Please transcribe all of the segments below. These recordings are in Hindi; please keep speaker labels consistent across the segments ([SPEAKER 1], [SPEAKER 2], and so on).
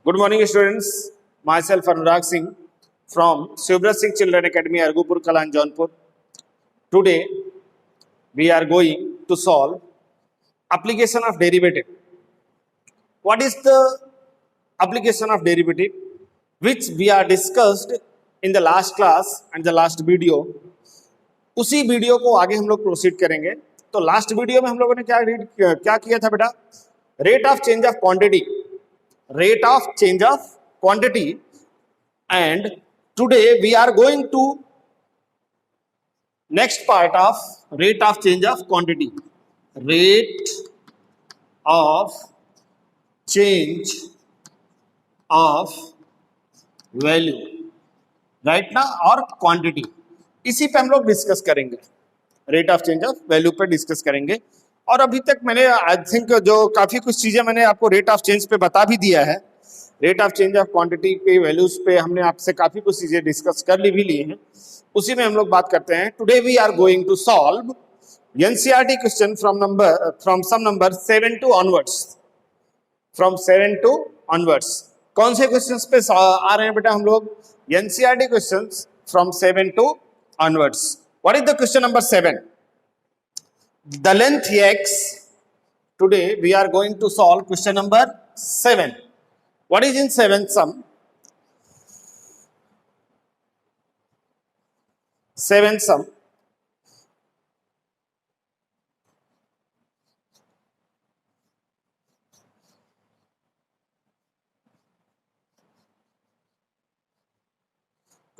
[SPEAKER 1] Good morning, students. Myself Anurag Singh from Shivrat Singh Children Academy, Argupur Kalan, Jaunpur. Today we are going to solve application of derivative. What is the application of derivative which we are discussed in the last class and the last video? उसी वीडियो को आगे हम लोग प्रोसीड करेंगे. तो लास्ट वीडियो में हम लोगों ने क्या किया था बेटा? Rate of change of quantity, rate of change of quantity, and today we are going to next part of rate of change of quantity. Rate of change of value, right ना, और क्वांटिटी, इसी पे हम लोग डिस्कस करेंगे. Rate of change of value पे डिस्कस करेंगे. और अभी तक मैंने आई थिंक जो काफ़ी कुछ चीज़ें मैंने आपको रेट ऑफ चेंज पे बता भी दिया है. Rate of change of quantity के वैल्यूज पे हमने आपसे काफ़ी कुछ चीज़ें डिस्कस कर ली भी ली हैं. उसी में हम लोग बात करते हैं. Today we are going to solve NCERT question from some number 7 to onwards. From 7 to onwards कौन से क्वेश्चंस पे आ रहे हैं बेटा हम लोग? NCERT questions from 7 to onwards. What is the question number 7? The length x. Today we are going to solve question number 7. What is in 7th sum? 7th sum.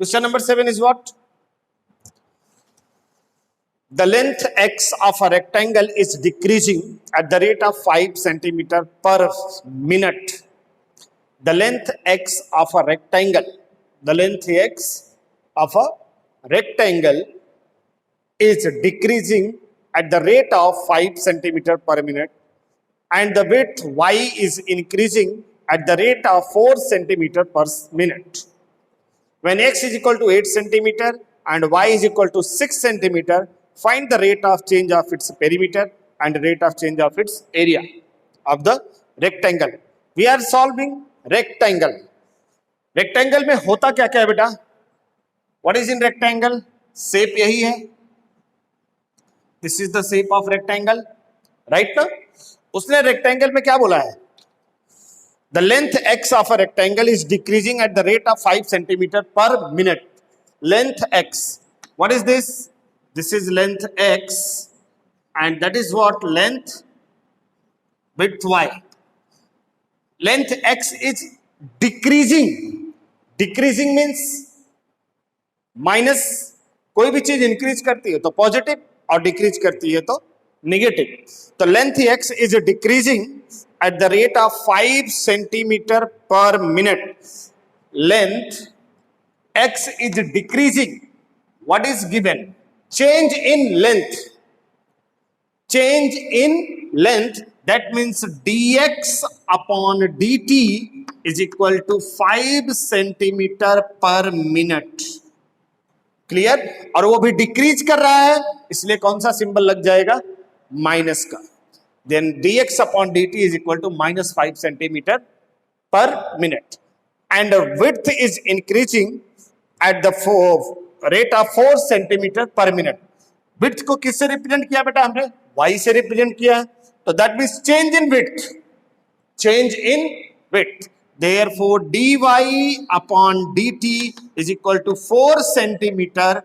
[SPEAKER 1] Question number 7 is what? The length x of a rectangle is decreasing at the rate of 5 centimeter per minute. The length x of a rectangle, the length x of a rectangle is decreasing at the rate of 5 centimeter per minute, and the width y is increasing at the rate of 4 centimeter per minute. When x is equal to 8 centimeter and y is equal to 6 centimeter, find the rate of change of its perimeter and rate of change of its area of the rectangle. We are solving rectangle. Rectangle में होता क्या क्या है बेटा? What is in rectangle? Shape यही है. This is the shape of rectangle, right ना? उसने rectangle में क्या बोला है? The length x of a rectangle is decreasing at the rate of 5 centimeter per minute. Length x. What is this? This is length x, and that is what length width y. Length x is decreasing. Decreasing means minus. कोई भी चीज इंक्रीज करती है तो पॉजिटिव और डिक्रीज करती है तो नेगेटिव. तो length x is decreasing at the rate of 5 centimeter per minute. Length x is decreasing. What is given? Change in length. Change in length, that means dx upon dt is equal to 5 centimeter per minute. Clear? और वो भी डिक्रीज कर रहा है, इसलिए कौन सा सिंबल लग जाएगा? माइनस का. Then dx upon dt is equal to minus 5 centimeter per minute, and width is increasing at the rate of 4 centimetre per minute. Width को किससे रिप्रेजेंट किया बेटा हमने? y से रिप्रेजेंट किया. तो that means change in width. Change in width. Therefore dy upon dt is equal to 4 centimetre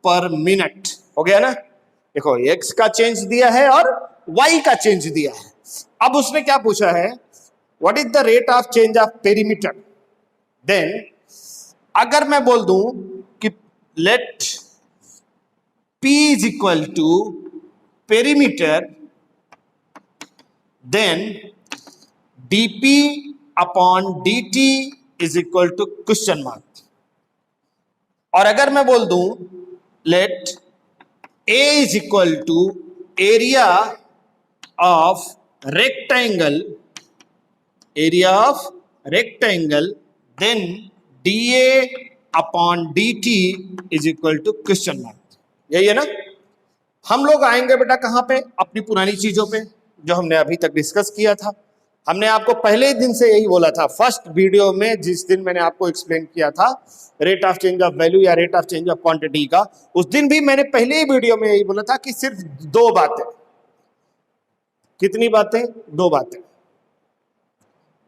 [SPEAKER 1] per minute. हो गया ना? देखो x का चेंज दिया है और y का चेंज दिया है. अब उसने क्या पूछा है? What is the rate of change of perimeter. Then अगर मैं बोल दूं let p is equal to perimeter, then dp upon dt is equal to question mark. और अगर मैं बोल दूं let a is equal to area of rectangle, then dA upon dt is equal to question mark. यही है ना? हम लोग आएंगे बेटा कहां पे? अपनी पुरानी चीजों पे जो हमने अभी तक डिस्कस किया था. हमने आपको पहले ही दिन से यही बोला था, फर्स्ट वीडियो में जिस दिन मैंने आपको एक्सप्लेन किया था rate of change of value या rate of change of quantity का, उस दिन भी मैंने पहले ही वीडियो में यही बोला था कि सिर्फ दो बातें, कितनी बातें, दो बातें।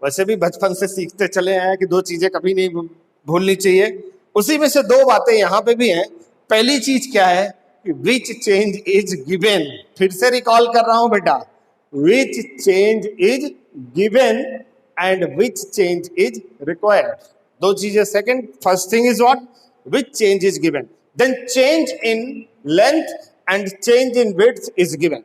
[SPEAKER 1] वैसे भी बचपन से सीखते चले आए कि दो चीजें कभी नहीं भूलनी चाहिए, उसी में से दो बातें यहां पे भी हैं। पहली चीज क्या है कि विच चेंज इज गिवन, फिर से रिकॉल कर रहा हूं बेटा, which change is given and which change is required, दो चीजें। Second, first thing is what, which change is given, then change in length and change in width is given.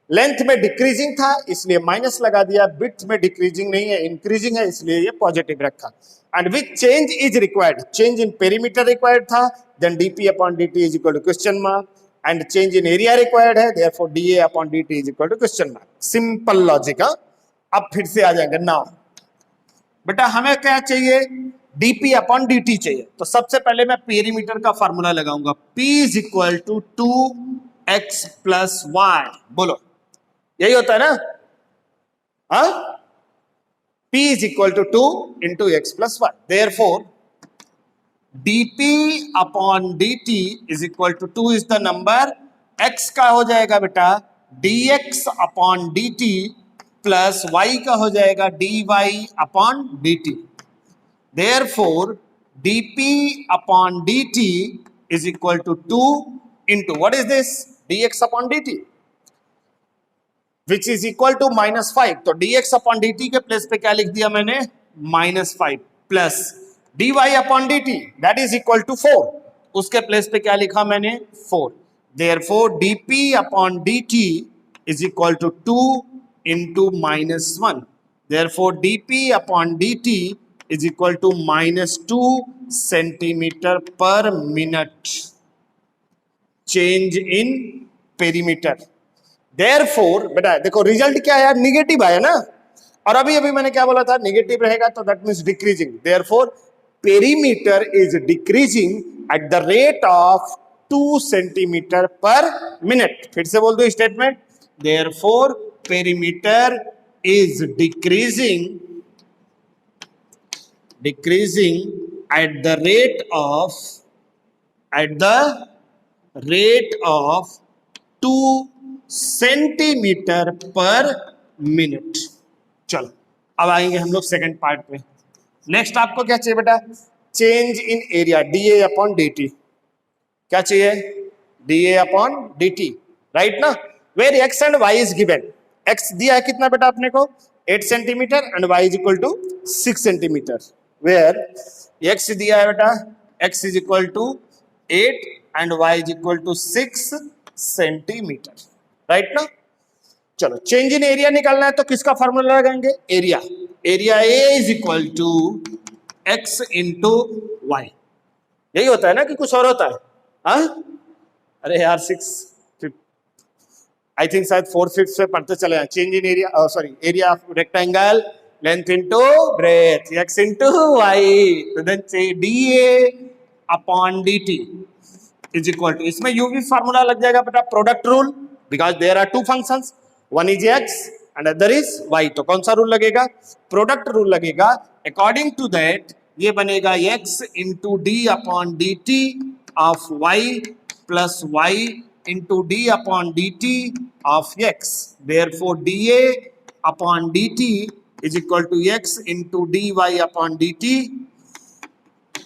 [SPEAKER 1] Length में डिक्रीजिंग था इसलिए माइनस लगा दिया, विड्थ में डिक्रीजिंग नहीं है इंक्रीजिंग है इसलिए ये पॉजिटिव रखा। And which change is required, change in perimeter required था, then DP upon DT is equal to question mark, and change in area required है, therefore DA upon DT is equal to question mark. Simple logic. अब फिर से आ जाएंगे नाउ बेटा, हमें क्या चाहिए, डीपी अपॉन डीटी चाहिए। तो सबसे पहले मैं पेरीमीटर का फॉर्मूला लगाऊंगा, P is equal to 2x plus y, बोलो यही होता है ना, हाँ, P is equal to 2 into x plus y, therefore dp upon dt is equal to 2 is the number, x का हो जाएगा बेटा dx upon dt plus y का हो जाएगा dy upon dt, therefore dp upon dt is equal to 2 into what is this, dx upon dt which is equal to -5। तो dx अपॉन dt के प्लेस पे क्या लिख दिया मैंने, -5 plus dy upon dt that is equal to 4, उसके प्लेस पे क्या लिखा मैंने, 4। Therefore dp upon dt is equal to 2 into -1, देयरफॉर dp upon dt is equal to -2 centimetre per minute, change in perimeter. Therefore बेटा देखो रिजल्ट क्या है, निगेटिव आया ना, और अभी मैंने क्या बोला था, निगेटिव रहेगा तो that means decreasing, therefore perimeter is decreasing at the rate of 2 centimetre per minute. फिर से बोल दो statement, therefore perimeter is decreasing at the rate of 2 centimetre per minute. चलो अब आएंगे हम लोग सेकंड पार्ट में। नेक्स्ट आपको क्या चाहिए बेटा, change in area, d a upon dt, क्या चाहिए, डीए अपॉन dt, राइट ना, where x and y is given. X दिया है कितना बेटा अपने को, 8 centimetre and y is equal to 6 centimetre, where x दिया है बेटा, x is equal to 8 and y is equal to 6 centimetre, right ना। चलो चेंज इन एरिया निकालना है तो किसका फॉर्मूला लगाएंगे, area, area A is equal to x into y, यही होता है ना कि कुछ और होता है, हाँ? अरे यार 6 आई थिंक शायद 4/5 से पढ़ते चले हैं। Change in area, sorry, area of rectangle, length into breadth, X into Y, तो then D A upon D T is equal to, इसमें यू भी फॉर्मूला लग जाएगा बेटा, product rule, because there are two functions, one is X and other is Y, तो कौन सा रूल लगेगा, प्रोडक्ट रूल लगेगा। अकॉर्डिंग टू दैट ये बनेगा X into D upon D T of Y plus Y into D upon D T of X, therefore D A upon D T is equal to x into D Y upon D T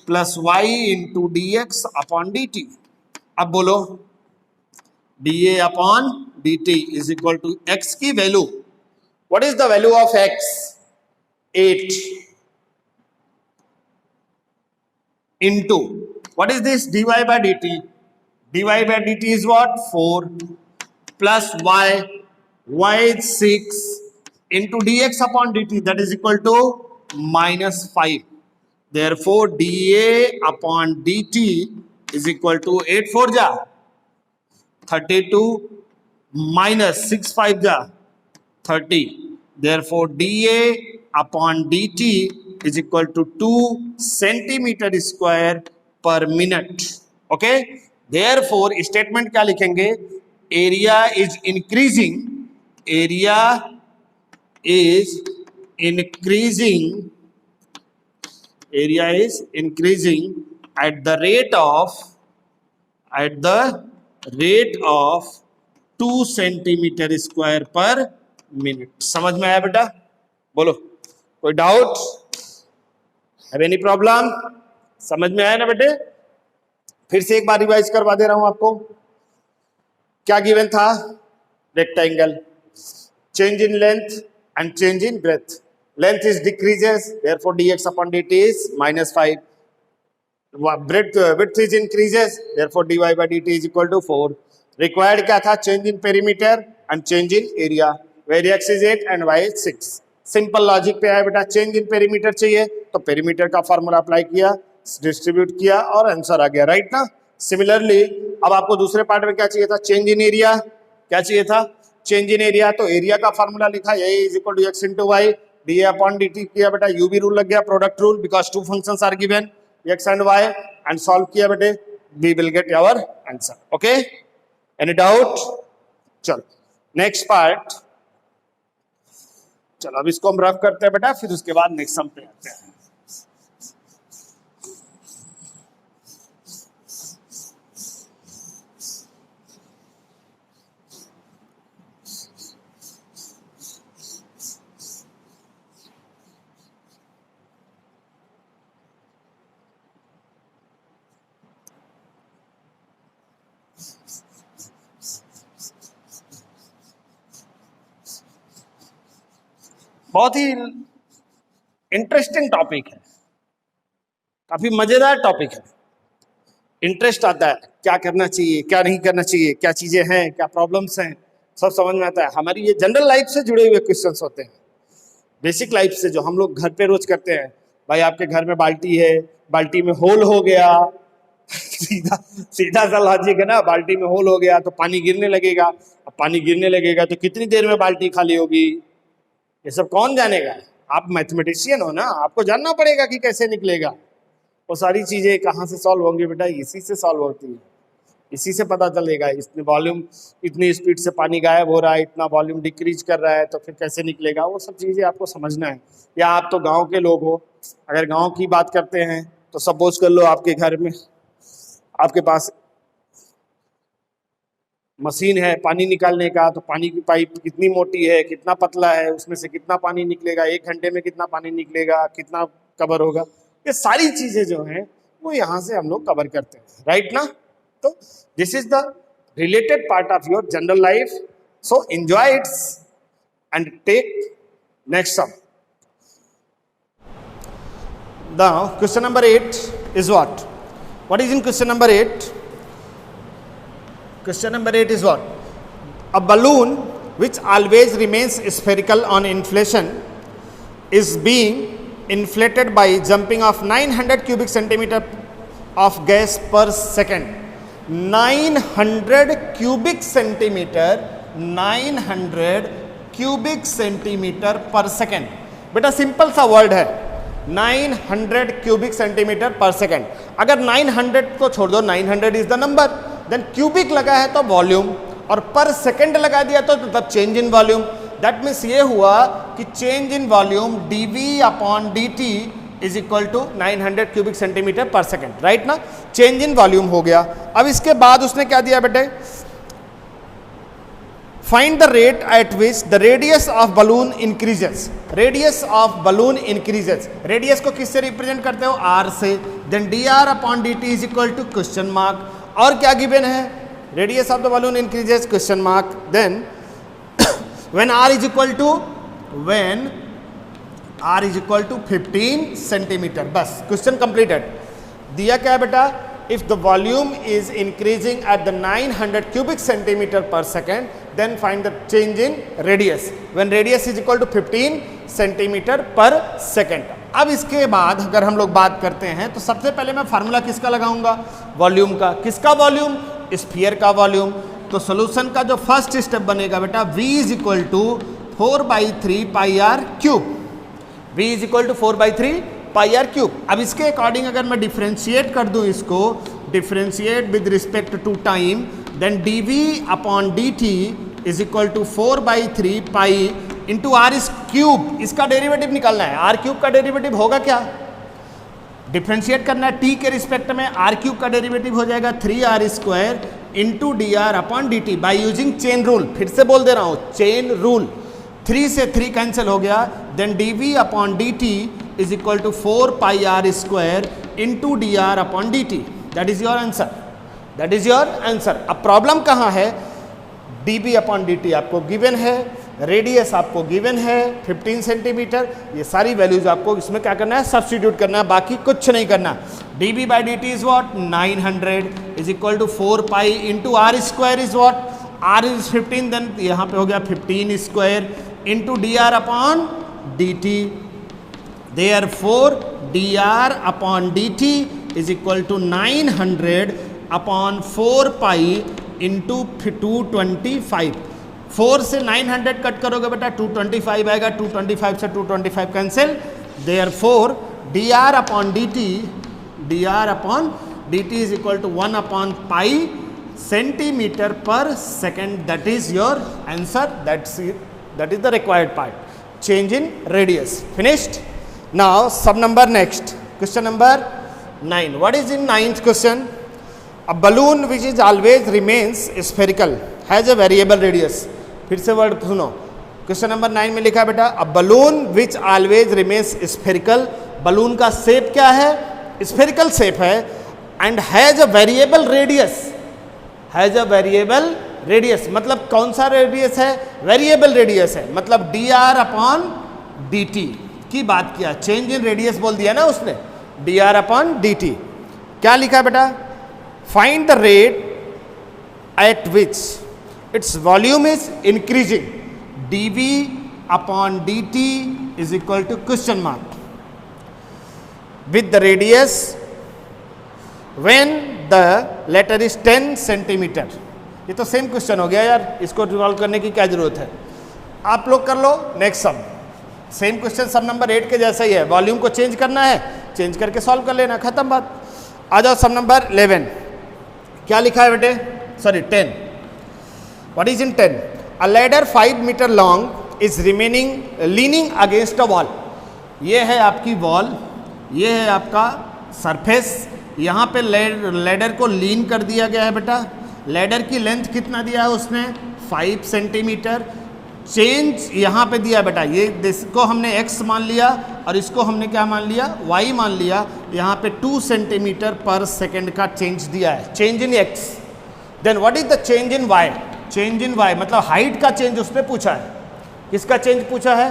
[SPEAKER 1] plus Y into D x upon D T. अब बोलो D A upon D T is equal to X की value, what is the value of X, 8 into what is this, dy by dt, dy by dt is what, 4 plus y is 6 into dx upon dt, that is equal to -5, therefore dA upon dt is equal to 8 4 जा 32 minus 6 5 जा 30, therefore dA upon dt is equal to 2 centimeter square per minute, okay। therefore statement क्या लिखेंगे, area is increasing, area is increasing area is increasing at the rate of 2 centimetre square पर मिनट। समझ में आया बेटा? बोलो, कोई डाउट? Have any problem? समझ में आया ना बेटे? फिर से एक बार रिवाइज करवा दे रहा हूं आपको। क्या गिवन था? Rectangle, change in length and change in breadth. Length is decreases, therefore dx upon dt is -5. Width is increases, therefore dy by dt is equal to 4. Required क्या था? Change in perimeter and change in area, where x is 8 and y is 6. Simple logic पे आया बेटा। चेंज इन पेरीमीटर चाहिए तो पेरीमीटर का फॉर्मूला अप्लाई किया, डिस्ट्रीब्यूट किया और आंसर आ गया, राइट ना? सिमिलरली अब आपको दूसरे पार्ट में क्या चाहिए था? Change in area. क्या चाहिए था? Change in area. तो एरिया का फॉर्मूला लिखा, A is equal to x into Y, D upon D T किया बेटा, यू भी रूल लग गया, product rule, because two functions are given X and Y, and solve किया बेटे, we will get our answer. Okay, any doubt? चलो नेक्स्ट पार्ट। चलो अब इसको हम रफ करते हैं बेटा, फिर उसके बाद नेक्स्ट सम पे आते हैं। बहुत ही इंटरेस्टिंग टॉपिक है, काफी मजेदार टॉपिक है। इंटरेस्ट आता है, क्या करना चाहिए, क्या नहीं करना चाहिए, क्या चीजें हैं, क्या प्रॉब्लम्स हैं, सब समझ में आता है। हमारी ये जनरल लाइफ से जुड़े हुए क्वेश्चंस होते हैं, बेसिक लाइफ से, जो हम लोग घर पे रोज करते हैं। भाई आपके घर में बाल्टी है, बाल्टी में होल हो गया, सीधा सीधा सा लॉजिक है ना, बाल्टी में होल हो गया तो पानी गिरने लगेगा। अब पानी गिरने लगेगा तो कितनी देर में बाल्टी खाली होगी, ये सब कौन जानेगा? आप मैथमेटिशियन हो ना, आपको जानना पड़ेगा कि कैसे निकलेगा। वो सारी चीजें कहाँ से सॉल्व होंगी बेटा? इसी से सॉल्व होती है, इसी से पता चलेगा। इतने वॉल्यूम, इतनी स्पीड से पानी गायब हो रहा है, इतना वॉल्यूम डिक्रीज कर रहा है, तो फिर कैसे निकलेगा? वो सब चीजें आपको समझना है। या आप तो गांव के लोग हो, अगर गांव की बात करते हैं तो सपोज कर लो आपके घर में, आपके पास मशीन है पानी निकालने का, तो पानी की पाइप कितनी मोटी है, कितना पतला है, उसमें से कितना पानी निकलेगा, 1 घंटे में कितना पानी निकलेगा, कितना कवर होगा, ये सारी चीजें जो हैं वो यहाँ से हम लोग कवर करते हैं, राइट ना? तो this is the related part of your general life, so enjoy its and take next sum. Now question number 8 is what? What is in question number 8? Question number 8 is what? A balloon which always remains spherical on inflation is being inflated by jumping of 900 cubic centimeter of gas per second. 900 cubic centimeter, 900 cubic centimeter per second. बेटा सिंपल सा वर्ड है, 900 क्यूबिक सेंटीमीटर पर सेकेंड। अगर 900 को छोड़ दो, 900 is the number, then cubic लगा है तो वॉल्यूम, और पर सेकेंड लगा दिया तो मतलब change in volume. That means ये हुआ कि change in volume dv upon dt is equal to 900 cubic centimetre पर सेकेंड, राइट ना? चेंज इन वॉल्यूम हो गया। अब इसके बाद उसने क्या दिया बेटे? Find the rate at which the radius of balloon increases. Radius of balloon increases, radius को किससे रिप्रेजेंट करते हो? r से। Then dr upon dt is equal to question mark. और क्या गिवन है? Radius of the balloon increases question mark. Then when r is equal to, when r is equal to 15 centimetre. बस क्वेश्चन कंप्लीटेड। दिया क्या है बेटा? If the volume is increasing at the 900 cubic centimeter per second, then find the change in radius when radius is equal to 15 centimeter per second. अब इसके बाद अगर हम लोग बात करते हैं तो सबसे पहले मैं फार्मूला किसका लगाऊंगा? वॉल्यूम का। किसका वॉल्यूम? स्फीयर का वॉल्यूम। तो सोल्यूशन का जो फर्स्ट स्टेप बनेगा बेटा, v is equal to 4/3 pi r cube. v is equal to 4/3 pi r cube. अब इसके अकॉर्डिंग अगर मैं डिफ्रेंशिएट कर दूं इसको, differentiate with respect to time, then dv upon dt is equal to 4/3 pi into r is cube, इसका डेरिवेटिव निकालना है। आर क्यूब का डेरिवेटिव होगा क्या, डिफ्रेंशिएट करना है टी के रिस्पेक्ट में, आर क्यूब का डेरिवेटिव हो जाएगा 3r square into d are upon D T by using chain rule. फिर से बोल दे रहा हूँ, चेन रूल, 3 से 3 कैंसिल हो गया, then d v upon D T is equal to 4 pi r square into d are upon D t. That is your answer, that is your answer. अब प्रॉब्लम कहाँ है, d b upon D t आपको गिवन है, रेडियस आपको गिवन है 15 सेंटीमीटर, ये सारी वैल्यूज आपको इसमें क्या करना है, सब्स्टिट्यूट करना है, बाकी कुछ नहीं करना। D b by d T is what 900 is equal to 4 pi into r square is what, r is 15, then यहाँ पे हो गया 15 square into d are upon D t. Therefore D R upon D T is equal to 900 upon 4 pi into 225। 4 से 900 कट करोगे बेटा 225 आएगा, 225 से 225 cancel. Therefore D R upon D T is equal to 1 upon pi centimetre पर second. That is your answer, that is the required part, change in radius. Finished. Now sub number next, question number 9. What is in 9th question? A balloon which is always remains spherical has a variable radius. फिर से वर्ड सुनो, क्वेश्चन नंबर 9 में लिखा है बेटा, a balloon which always remains spherical, balloon का शेप क्या है, स्फेरिकल शेप है, and has a variable radius, has a variable radius, मतलब कौन सा रेडियस है, वेरिएबल रेडियस है, मतलब D R upon D t की बात किया, चेंज इन रेडियस बोल दिया ना उसने, D R upon D T. क्या लिखा है बेटा, find the rate at which its volume is increasing, dv upon dt is equal to question mark with the radius when the letter is 10 centimeter। ये तो सेम क्वेश्चन हो गया यार, इसको रिजॉल्व करने की क्या जरूरत है, आप लोग कर लो। नेक्स्ट सम, सेम क्वेश्चन सब नंबर 8 के जैसा ही है, वॉल्यूम को चेंज करना है, चेंज करके सॉल्व कर लेना, खत्म बात। आ जाओ सब नंबर 11, क्या लिखा है बेटे, sorry 10। What is in 10? A ladder 5 meter long is leaning against a wall. ये है आपकी वॉल, ये है आपका सरफेस, यहाँ पे लैडर को लीन कर दिया गया है बेटा। लैडर की लेंथ कितना दिया है उसने, 5 सेंटीमीटर। चेंज यहाँ पे दिया बेटा, ये इसको हमने x मान लिया और इसको हमने क्या मान लिया, y मान लिया। यहाँ पे 2 सेंटीमीटर पर सेकेंड का चेंज दिया है, change in x। Then what is the change in y, change in y मतलब हाइट का चेंज उसने पूछा है, किसका चेंज पूछा है,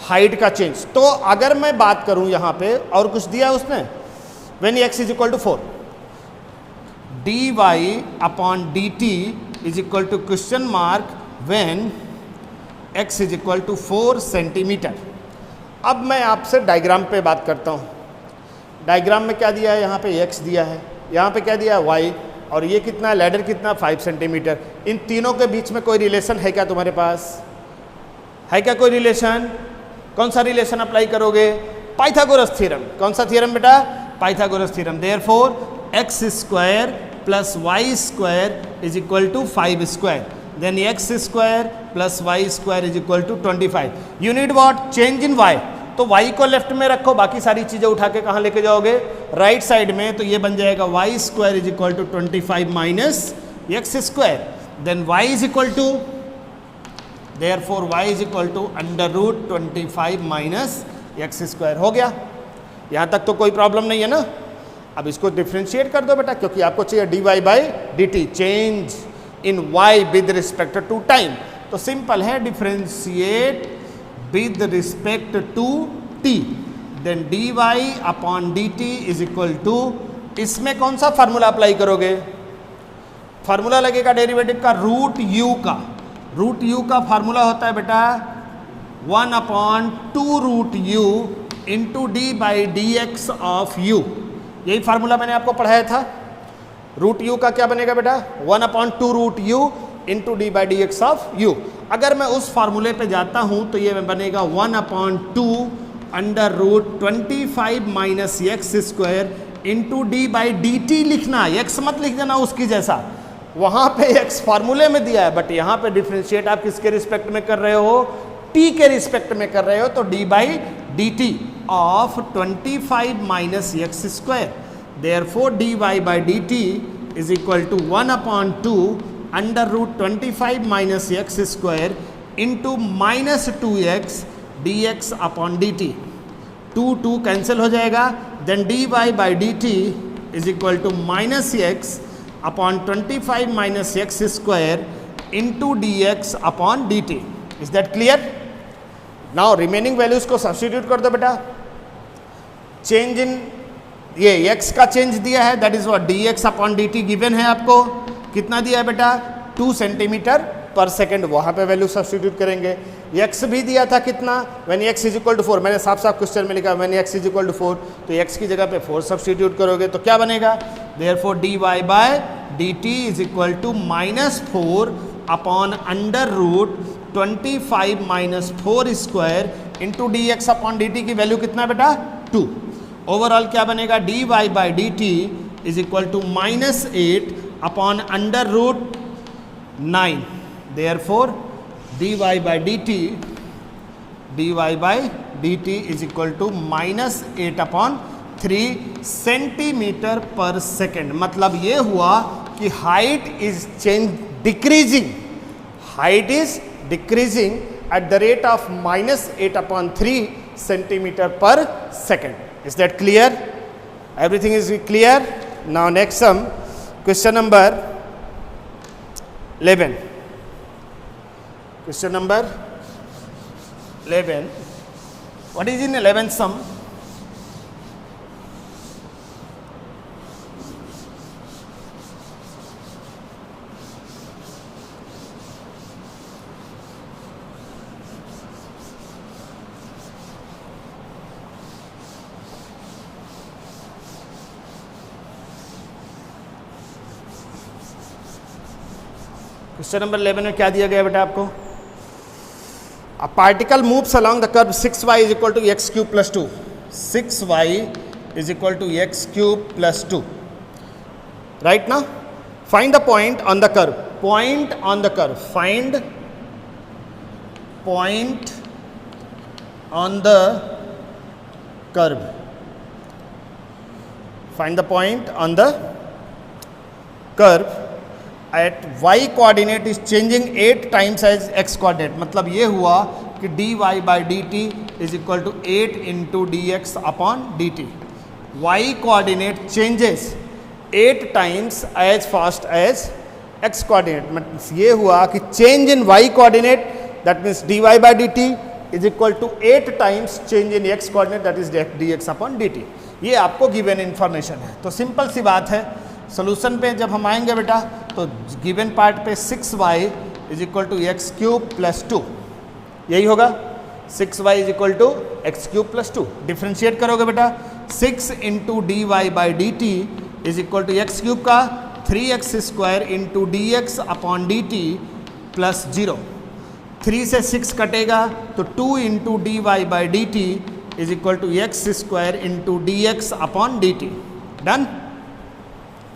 [SPEAKER 1] हाइट का चेंज। तो अगर मैं बात करूं यहाँ पे और कुछ दिया है उसने, when x is equal to 4, dy upon dt is equal to question mark when x is equal to 4 centimetre. अब मैं आपसे डायग्राम पे बात करता हूँ। डायग्राम में क्या दिया है, यहाँ पे x दिया है, यहाँ पे क्या दिया है y, और ये कितना है, लैडर कितना 5 सेंटीमीटर। इन तीनों के बीच में कोई रिलेशन है क्या तुम्हारे पास, है क्या कोई रिलेशन, कौन सा रिलेशन अप्लाई करोगे, पाइथागोरस थ्योरम। कौन सा थ्योरम बेटा, Pythagoras theorem. Therefore x square plus y square is equal to 5 square, then x square plus y square is equal to 25। You need what, change in y. तो y को लेफ्ट में रखो, बाकी सारी चीजें उठा के कहाँ लेके जाओगे, राइट साइड में। तो ये बन जाएगा y square is equal to 25 minus x square, then y is equal to, therefore y is equal to under root 25 minus x square. हो गया, यहाँ तक तो कोई प्रॉब्लम नहीं है ना। अब इसको डिफ्रेंशिएट कर दो बेटा, क्योंकि आपको चाहिए dy by d t, change in y with respect to time. तो सिंपल है, differentiate with respect to t, then dy upon dt is equal to, इसमें कौन सा फार्मूला अप्लाई करोगे, फार्मूला लगेगा डेरिवेटिव का, रूट u का। रूट u का फार्मूला होता है बेटा 1 upon 2 root u into d by d x of u। यही फार्मूला मैंने आपको पढ़ाया था। रूट u का क्या बनेगा बेटा, 1 upon 2 root u into d by d x of u। अगर मैं उस फार्मूले पे जाता हूं तो ये बनेगा 1 upon 2 under root 25 minus x square into d by d t लिखना, एक्स मत लिख देना उसकी जैसा, वहाँ पे एक्स फार्मूले में दिया है, बट यहाँ पे डिफ्रेंशिएट आप किसके रिस्पेक्ट में कर रहे हो, t के रिस्पेक्ट में कर रहे हो तो d by d T of 25 minus x square, therefore dy by d T is equal to 1/2 under root 25 minus x square into minus 2x dx upon D t. 2 cancel हो जाएगा, then dy by d T is equal to minus x upon 25 minus x square into dx upon D T. Is that clear? Now remaining values को सब्स्टिट्यूट कर दो बेटा. चेंज इन ये x का चेंज दिया है, that is what dx upon D T given है आपको. कितना दिया है बेटा? 2 सेंटीमीटर पर सेकेंड. वहाँ पे वैल्यू सब्स्टिट्यूट करेंगे. x भी दिया था कितना? When x is equal to 4. मैंने साफ साफ क्वेश्चन में लिखा when x is equal to 4, तो x की जगह पे 4 सब्स्टिट्यूट करोगे तो क्या बनेगा? Therefore dy by d T is equal to -4 upon under root 25 minus 4 square into D x upon D t की वैल्यू कितना बेटा? 2. ओवरऑल क्या बनेगा? dy by d T is equal to -8 upon under root 9. Therefore dy by d T is equal to -8 upon 3 centimetre पर सेकेंड. मतलब ये हुआ कि height is change decreasing, height is decreasing at the rate of -8 upon 3 centimeter per second. Is that clear? Everything is clear? Now next sum, question number 11. Question number 11. What is in 11th sum? Question number 11 में क्या दिया गया बेटा आपको? A particle moves along the curve 6y is equal to x cube plus 2. 6y is equal to x cube plus 2. Right ना? Find the point on the curve. Point on the curve. Find point on the curve. Find the point on the curve at y coordinate is changing 8 times as x coordinate. मतलब ये हुआ कि dy by d T is equal to 8 into D x upon D t. Y coordinate changes 8 times as fast as x coordinate. मतलब ये हुआ कि change in y coordinate, that means dy by d T is equal to 8 times change in x coordinate, that is d x upon D t. ये आपको गिवन इन्फॉर्मेशन है. तो सिंपल सी बात है, सोल्यूशन पे जब हम आएंगे बेटा तो गिवन पार्ट पे 6y is equal to x cube plus 2, यही होगा. 6y is equal to x cube plus 2. Differentiate करोगे बेटा, 6 into D y by d T is equal to x cube का 3x square into D x upon D T plus 0. 3 से 6 कटेगा तो 2 into D y by d T is equal to x square into D x upon D T. Done?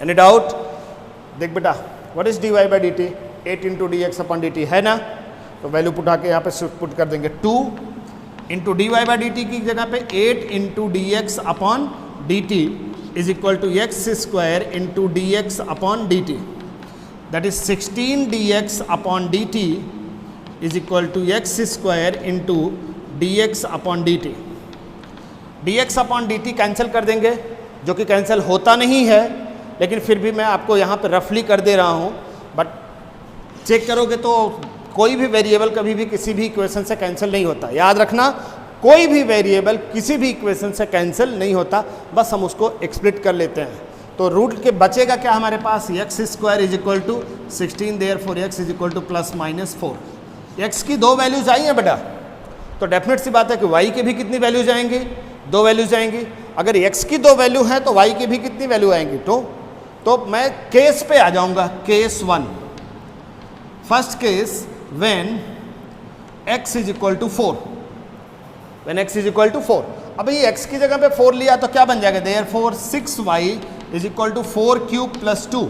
[SPEAKER 1] Any doubt? देख बेटा, what is dy by d T? 8 into D x upon D T है ना? तो वैल्यू पुट आके यहाँ पे पुट कर देंगे. 2 into D y by d t की जगह पे 8 into D x upon D T is equal to x square into D x upon D t. That is 16 d x upon D T is equal to x square into D x upon D t. D x upon D t cancel कर देंगे, जो कि कैंसिल होता नहीं है, लेकिन फिर भी मैं आपको यहाँ पे रफली कर दे रहा हूँ. बट चेक करोगे तो कोई भी वेरिएबल कभी भी किसी भी इक्वेशन से कैंसिल नहीं होता. याद रखना, कोई भी वेरिएबल किसी भी इक्वेशन से कैंसिल नहीं होता, बस हम उसको एक्सप्लिट कर लेते हैं. तो रूट के बचेगा क्या हमारे पास? X square is equal to 16, therefore X is equal to plus -4. X की 2 वैल्यूज आई हैं बेटा, तो डेफिनेट सी बात है कि वाई की भी कितनी वैल्यूज आएंगी? 2 वैल्यूज आएंगी. अगर एक्स की 2 वैल्यू है तो वाई की भी कितनी वैल्यू आएंगी? तो मैं केस पे आ जाऊंगा. Case 1, first case when x is equal to 4. When x is equal to 4. अब ये x की जगह पे 4 लिया तो क्या बन जाएगा? Therefore 6y is equal to 4 cube plus 2.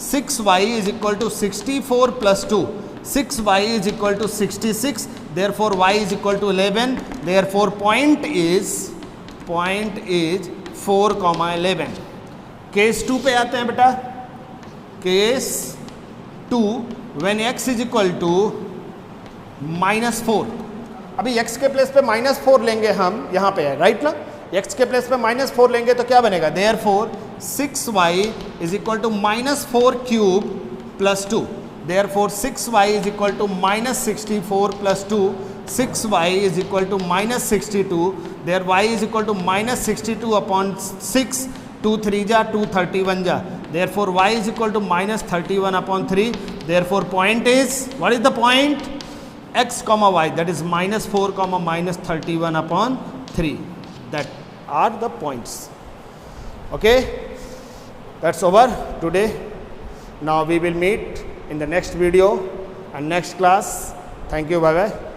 [SPEAKER 1] 6y is equal to 64 plus 2. 6y is equal to 66. therefore y is equal to 11, therefore point is 4, 11. Case 2 पे आते हैं बेटा. Case 2 when x is equal to -4. अभी x के प्लेस पे -4 लेंगे हम, यहाँ पे है राइट ना, x के प्लेस पे -4 लेंगे तो क्या बनेगा, therefore 6y is equal to -4 cube plus 2. Therefore 6y is equal to -64 plus 2. 6y is equal to -62. There y is equal to -62 upon 6. 2 3 जा 2 31 जा. Therefore y is equal to -31 upon 3. Therefore point is, what is the point? X comma y, that is -4 comma -31 upon 3. That are the points. Okay, that's over today. Now we will meet in the next video and next class. Thank you. Bye bye.